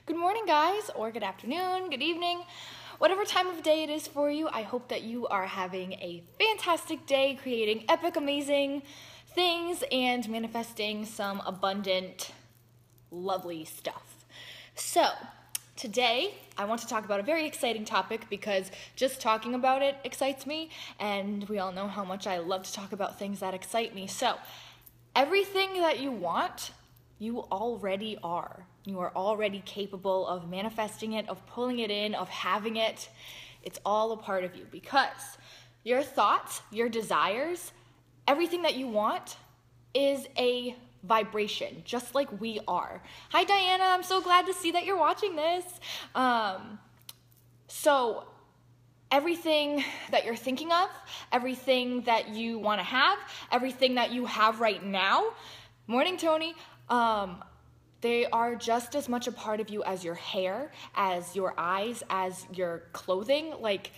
Good morning, guys, or good afternoon, good evening, whatever time of day it is for you. I hope that you are having a fantastic day, creating epic, amazing things, and manifesting some abundant, lovely stuff. So, today, I want to talk about a very exciting topic because just talking about it excites me, and we all know how much I love to talk about things that excite me. So, everything that you want, you already are. You are already capable of manifesting it, of pulling it in, of having it. It's all a part of you because your thoughts, your desires, everything that you want is a vibration, just like we are. Hi, Diana. I'm so glad to see that you're watching this. So everything that you're thinking of, everything that you want to have, everything that you have right now, morning, Tony, they are just as much a part of you as your hair, as your eyes, as your clothing. Like,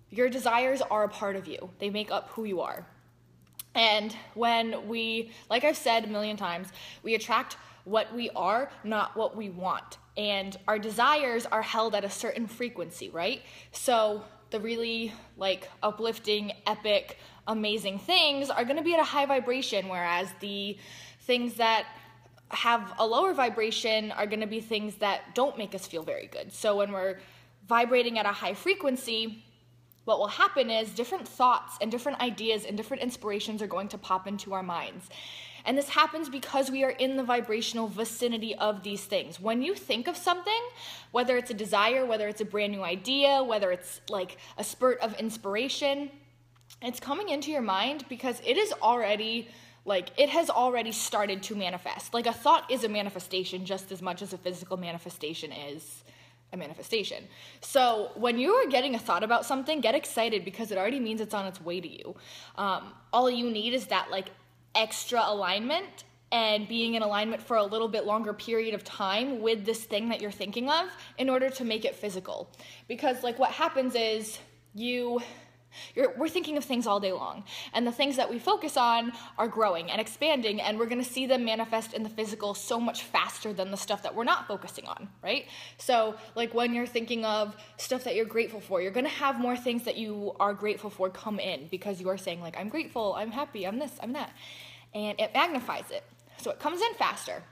your desires are a part of you. They make up who you are. And when we, like I've said a million times, we attract what we are, not what we want. And our desires are held at a certain frequency, right? So the really uplifting, epic, amazing things are going to be at a high vibration, whereas the things that have a lower vibration are going to be things that don't make us feel very good. So when we're vibrating at a high frequency, what will happen is different thoughts and different ideas and different inspirations are going to pop into our minds. And this happens because we are in the vibrational vicinity of these things. When you think of something, whether it's a desire, whether it's a brand new idea, whether it's like a spurt of inspiration, it's coming into your mind because it is already it has already started to manifest. Like, a thought is a manifestation just as much as a physical manifestation is a manifestation. So when you are getting a thought about something, get excited because it already means it's on its way to you. All you need is that extra alignment and being in alignment for a little bit longer period of time with this thing that you're thinking of in order to make it physical. Because what happens is we're thinking of things all day long, and the things that we focus on are growing and expanding, and we're going to see them manifest in the physical so much faster than the stuff that we're not focusing on, right? So when you're thinking of stuff that you're grateful for, you're going to have more things that you are grateful for come in because you are saying I'm grateful, I'm happy, I'm this, I'm that, and it magnifies it. So it comes in faster.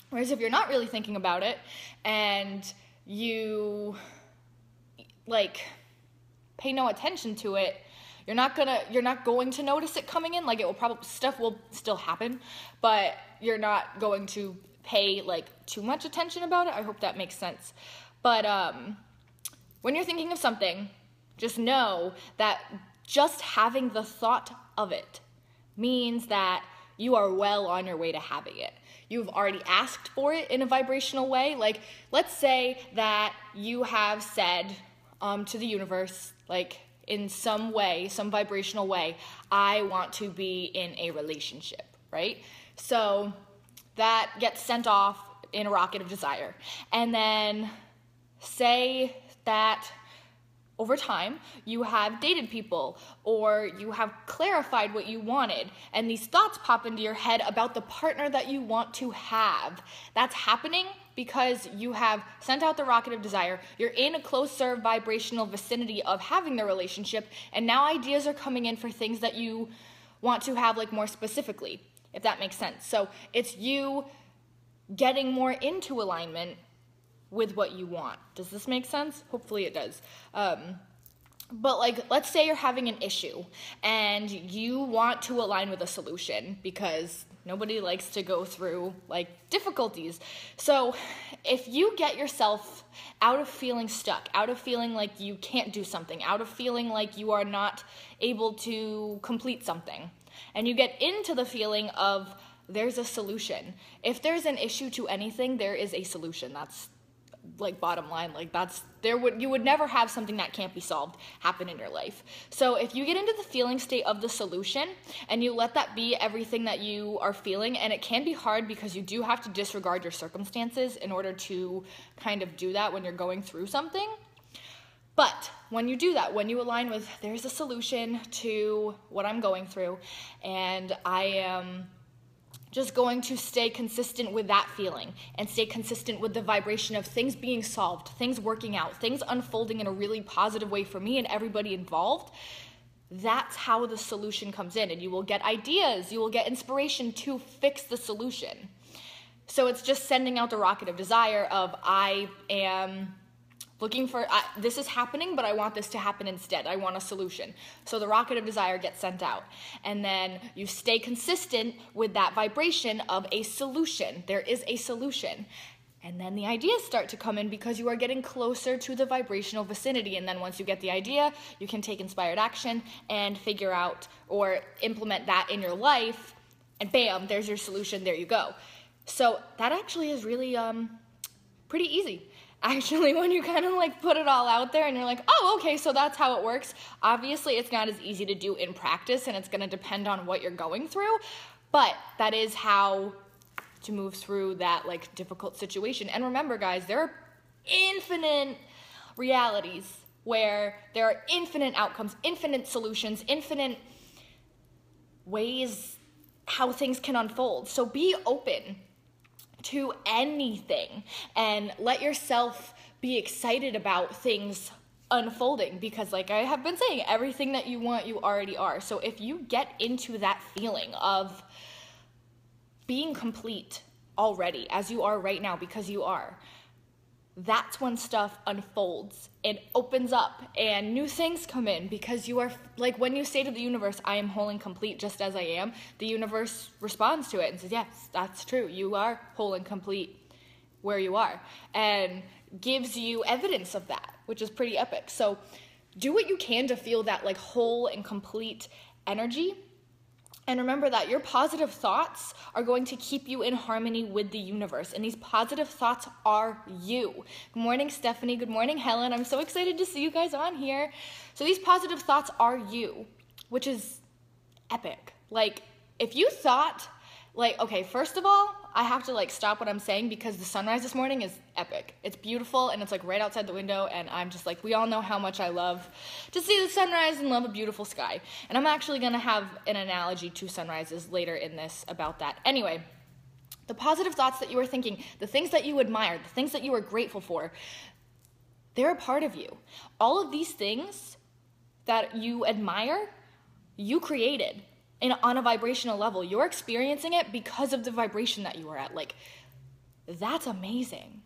Whereas if you're not really thinking about it and you pay no attention to it, you're not going to notice it coming in. Stuff will still happen, but you're not going to pay too much attention about it. I hope that makes sense. But when you're thinking of something, just know that just having the thought of it means that you are well on your way to having it. You've already asked for it in a vibrational way. Let's say that you have said to the universe, in some way, some vibrational way, I want to be in a relationship, right? So that gets sent off in a rocket of desire. And then say that over time, you have dated people or you have clarified what you wanted, and these thoughts pop into your head about the partner that you want to have. That's happening because you have sent out the rocket of desire. You're in a closer vibrational vicinity of having the relationship, and now ideas are coming in for things that you want to have more specifically, if that makes sense. So it's you getting more into alignment with what you want. Does this make sense? Hopefully it does. But let's say you're having an issue and you want to align with a solution because nobody likes to go through difficulties. So if you get yourself out of feeling stuck, out of feeling like you can't do something, out of feeling like you are not able to complete something, and you get into the feeling of there's a solution. If there's an issue to anything, there is a solution. That's bottom line. You would never have something that can't be solved happen in your life. So if you get into the feeling state of the solution and you let that be everything that you are feeling, and it can be hard because you do have to disregard your circumstances in order to kind of do that when you're going through something. But when you do that, when you align with there's a solution to what I'm going through, and I am just going to stay consistent with that feeling and stay consistent with the vibration of things being solved, things working out, things unfolding in a really positive way for me and everybody involved, that's how the solution comes in. And you will get ideas, you will get inspiration to fix the solution. So it's just sending out the rocket of desire of, I am looking for, this is happening, but I want this to happen instead. I want a solution. So the rocket of desire gets sent out. And then you stay consistent with that vibration of a solution. There is a solution. And then the ideas start to come in because you are getting closer to the vibrational vicinity. And then once you get the idea, you can take inspired action and figure out or implement that in your life. And bam, there's your solution. There you go. So that actually is really pretty easy. Actually, when you kind of like put it all out there and you're like, oh, okay, so that's how it works. Obviously, it's not as easy to do in practice, and it's going to depend on what you're going through, but that is how to move through that like difficult situation. And remember, guys, there are infinite realities where there are infinite outcomes, infinite solutions, infinite ways how things can unfold. So be open to anything and let yourself be excited about things unfolding, because like I have been saying, everything that you want, you already are. So if you get into that feeling of being complete already, as you are right now, because you are, that's when stuff unfolds and opens up and new things come in, because you are, like when you say to the universe, I am whole and complete just as I am, the universe responds to it and says, yes, that's true. You are whole and complete where you are, and gives you evidence of that, which is pretty epic. So do what you can to feel that like whole and complete energy. And remember that your positive thoughts are going to keep you in harmony with the universe. And these positive thoughts are you. Good morning, Stephanie. Good morning, Helen. I'm so excited to see you guys on here. So these positive thoughts are you, which is epic. Like, if you thought, like, okay, first of all, I have to like stop what I'm saying because the sunrise this morning is epic. It's beautiful and it's like right outside the window, and I'm just like, we all know how much I love to see the sunrise and love a beautiful sky. And I'm actually gonna have an analogy to sunrises later in this about that. Anyway, the positive thoughts that you are thinking, the things that you admire, the things that you are grateful for, they're a part of you. All of these things that you admire, you created. And on a vibrational level, you're experiencing it because of the vibration that you are at. Like, that's amazing.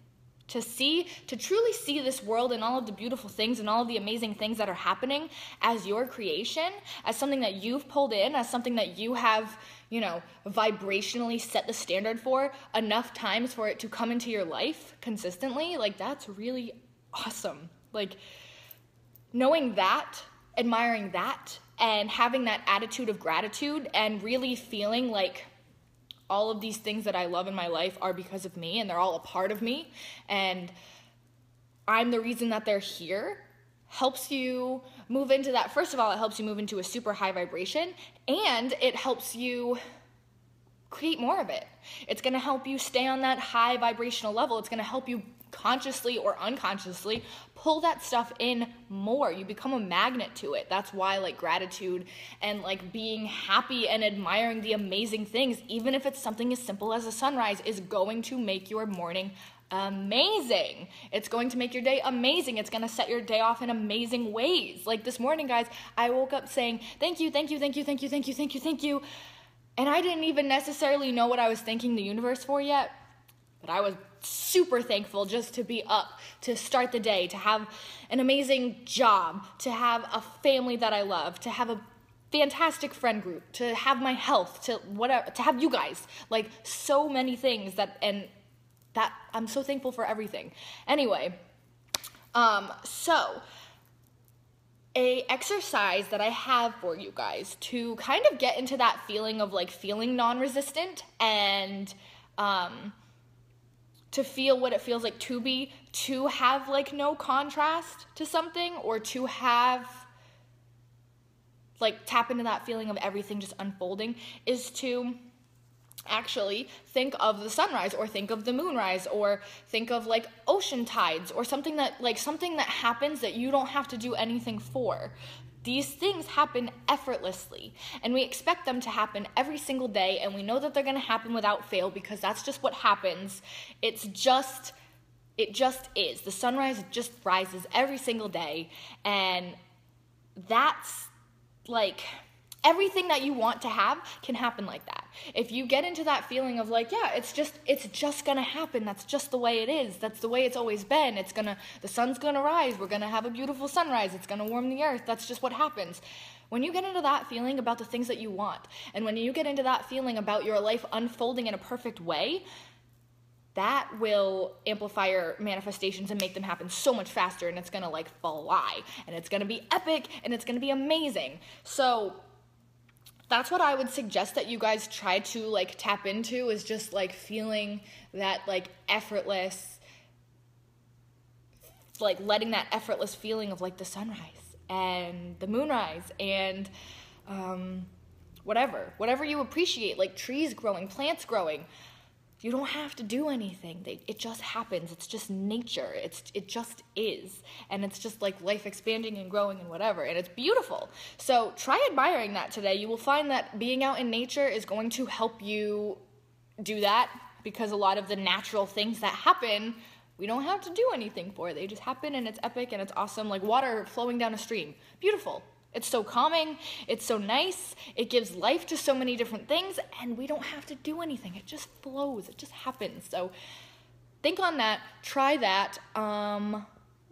To truly see this world and all of the beautiful things and all of the amazing things that are happening as your creation, as something that you've pulled in, as something that you have, you know, vibrationally set the standard for enough times for it to come into your life consistently, like, that's really awesome. Like, knowing that, admiring that, and having that attitude of gratitude and really feeling like all of these things that I love in my life are because of me and they're all a part of me and I'm the reason that they're here, helps you move into that. First of all, it helps you move into a super high vibration, and it helps you create more of it. It's going to help you stay on that high vibrational level. It's going to help you consciously or unconsciously pull that stuff in more. You become a magnet to it. That's why like gratitude and like being happy and admiring the amazing things, even if it's something as simple as a sunrise, is going to make your morning amazing. It's going to make your day amazing. It's going to set your day off in amazing ways. Like this morning, guys, I woke up saying, thank you, thank you, thank you, thank you, thank you, thank you, thank you. And I didn't even necessarily know what I was thanking the universe for yet, but I was super thankful just to be up, to start the day, to have an amazing job, to have a family that I love, to have a fantastic friend group, to have my health, to whatever, to have you guys, like so many things that I'm so thankful for everything. Anyway, so a exercise that I have for you guys to kind of get into that feeling of like feeling non-resistant and to feel what it feels like to have like no contrast to something, or to have like tap into that feeling of everything just unfolding, is to actually think of the sunrise, or think of the moonrise, or think of like ocean tides, or something that happens that you don't have to do anything for. These things happen effortlessly, and we expect them to happen every single day, and we know that they're going to happen without fail because that's just what happens. It just is. The sunrise just rises every single day, and that's like everything that you want to have can happen like that. If you get into that feeling of like, yeah, it's just gonna happen. That's just the way it is. That's the way it's always been. The sun's gonna rise. We're gonna have a beautiful sunrise. It's gonna warm the earth. That's just what happens. When you get into that feeling about the things that you want, and when you get into that feeling about your life unfolding in a perfect way, that will amplify your manifestations and make them happen so much faster, and it's gonna like fly, and it's gonna be epic, and it's gonna be amazing. So that's what I would suggest that you guys try to like tap into, is just like feeling that like effortless, like letting that effortless feeling of like the sunrise and the moonrise and whatever you appreciate, like trees growing, plants growing. You don't have to do anything. It just happens. It's just nature. It just is. And it's just like life expanding and growing and whatever. And it's beautiful. So try admiring that today. You will find that being out in nature is going to help you do that, because a lot of the natural things that happen, we don't have to do anything for. They just happen, and it's epic and it's awesome. Like water flowing down a stream. Beautiful. It's so calming, it's so nice, it gives life to so many different things, and we don't have to do anything. It just flows, it just happens. So think on that, try that.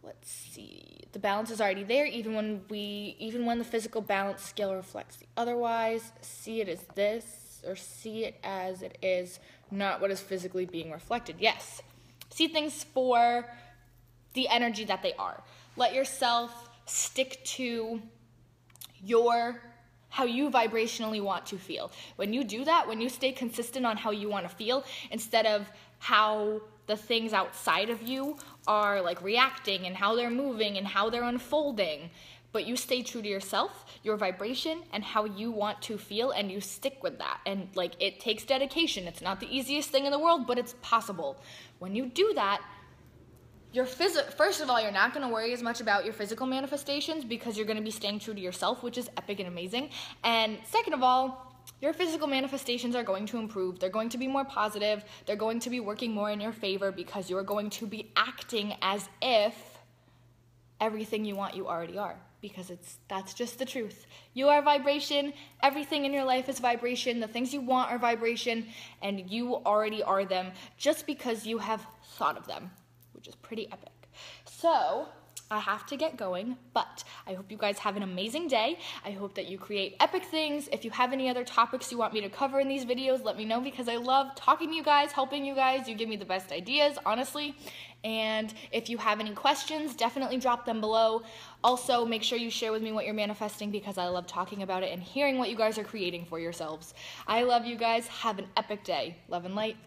Let's see, the balance is already there, even when the physical balance scale reflects the otherwise. See it as this, or see it as it is, not what is physically being reflected. Yes, see things for the energy that they are. Let yourself stick to how you vibrationally want to feel. When you do that, when you stay consistent on how you want to feel, instead of how the things outside of you are like reacting and how they're moving and how they're unfolding, but you stay true to yourself, your vibration, and how you want to feel, and you stick with that. And like, it takes dedication. It's not the easiest thing in the world, but it's possible. When you do that, first of all, you're not going to worry as much about your physical manifestations, because you're going to be staying true to yourself, which is epic and amazing. And second of all, your physical manifestations are going to improve. They're going to be more positive. They're going to be working more in your favor, because you're going to be acting as if everything you want, you already are, because that's just the truth. You are vibration. Everything in your life is vibration. The things you want are vibration, and you already are them just because you have thought of them, which is pretty epic. So I have to get going, but I hope you guys have an amazing day. I hope that you create epic things. If you have any other topics you want me to cover in these videos, let me know, because I love talking to you guys, helping you guys. You give me the best ideas, honestly. And if you have any questions, definitely drop them below. Also, make sure you share with me what you're manifesting, because I love talking about it and hearing what you guys are creating for yourselves. I love you guys. Have an epic day. Love and light.